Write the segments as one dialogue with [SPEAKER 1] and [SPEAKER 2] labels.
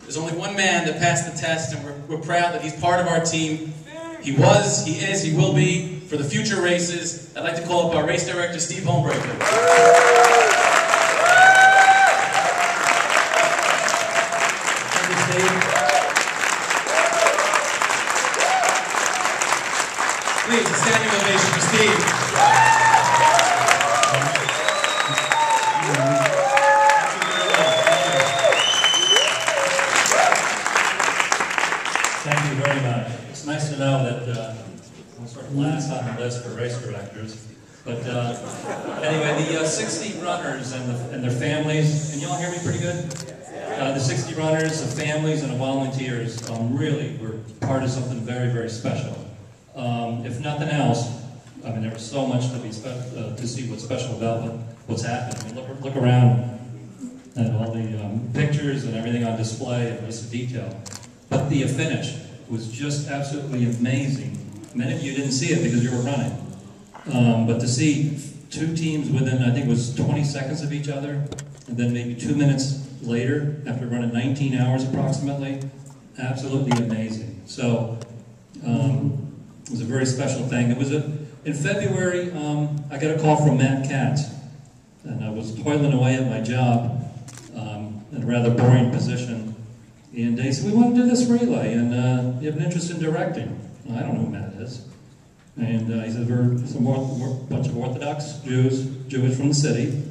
[SPEAKER 1] There's only one man that passed the test, and we're proud that he's part of our team. He was, he is, he will be for the future races. I'd like to call up our race director, Steve Homebreaker. Thank you, Steve. Please, a standing ovation for Steve.
[SPEAKER 2] Thank you very much. It's nice to know that I'm sort of last on the list for race directors. But anyway, the 60 runners and their families, can y'all hear me pretty good? The 60 runners, the families, and the volunteers really were part of something very, very special. If nothing else, I mean, there was so much to see what's special about what's happening. I mean, look around at all the pictures and everything on display and just the detail. But the finish was just absolutely amazing. Many of you didn't see it because you were running. But to see two teams within, I think it was 20 seconds of each other, and then maybe 2 minutes later, after running 19 hours approximately, absolutely amazing. So it was a very special thing. It was in February, I got a call from Matt Katz, and I was toiling away at my job in a rather boring position. And they said, we want to do this relay, and you have an interest in directing. I don't know who Matt is. And he said, we're a bunch of Orthodox Jews, Jewish from the city,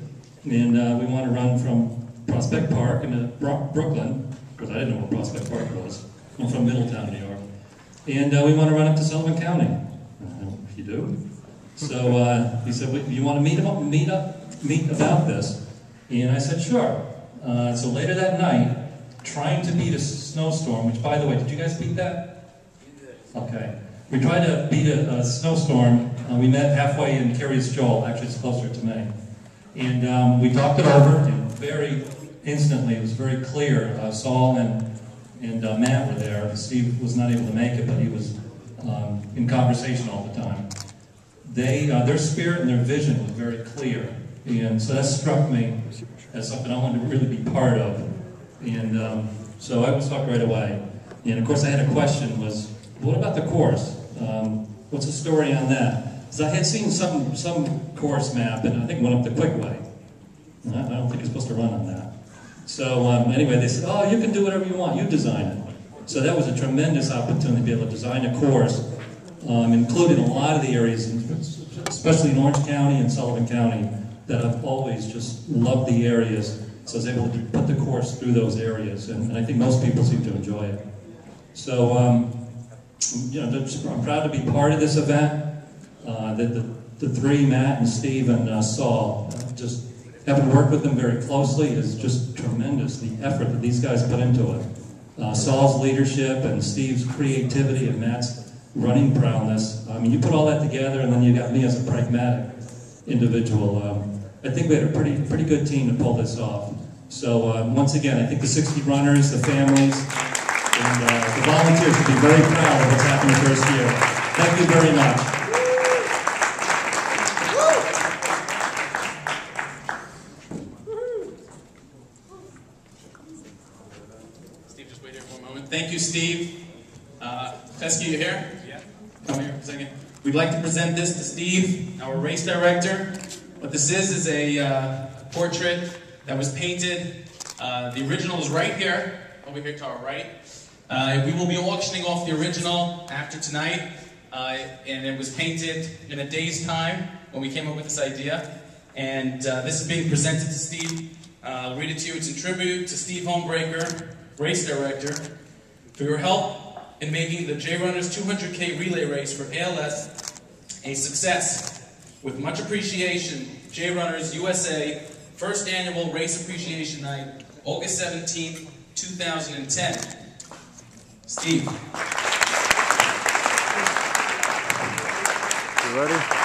[SPEAKER 2] and we want to run from Prospect Park into Brooklyn, because I didn't know what Prospect Park was. I'm from Middletown, New York. And we want to run up to Sullivan County. If you do. So he said, you want to meet about this? And I said, sure. So later that night, trying to beat a snowstorm, which, by the way, did you guys beat that? Okay. We tried to beat a snowstorm. We met halfway in Curious Joel. Actually, it's closer to me. And we talked it over, and very instantly, it was very clear. Saul and Matt were there. Steve was not able to make it, but he was in conversation all the time. Their spirit and their vision was very clear. And so that struck me as something I wanted to really be part of. And so I was hooked right away. And of course I had a question was, what about the course? What's the story on that? Because I had seen some course map, and I think it went up the quick way. I don't think you're supposed to run on that. So anyway, they said, oh, you can do whatever you want, you design it. So that was a tremendous opportunity to be able to design a course, including a lot of the areas, especially in Orange County and Sullivan County, that I've always just loved the areas. So I was able to put the course through those areas, and I think most people seem to enjoy it. So, I'm proud to be part of this event. The three, Matt and Steve and Saul, just having worked with them very closely is just tremendous, the effort that these guys put into it. Saul's leadership and Steve's creativity and Matt's running prowess. I mean, you put all that together, and then you got me as a pragmatic individual. I think we had a pretty good team to pull this off. So once again, I think the 60 runners, the families, and the volunteers should be very proud of what's happened the first year. Thank you very much.
[SPEAKER 1] Steve, just wait here one moment. Thank you, Steve. Fesky, you here? Yeah. Come here for a second. We'd like to present this to Steve, our race director. What this is a portrait that was painted. The original is right here, over here to our right. We will be auctioning off the original after tonight, and it was painted in a day's time when we came up with this idea. And this is being presented to Steve. I'll read it to you. It's in tribute to Steve Homebreaker, race director, for your help in making the J-Runners 200K relay race for ALS a success. With much appreciation, J-Runners USA, first annual Race Appreciation Night, August 17th, 2010. Steve.
[SPEAKER 3] You ready?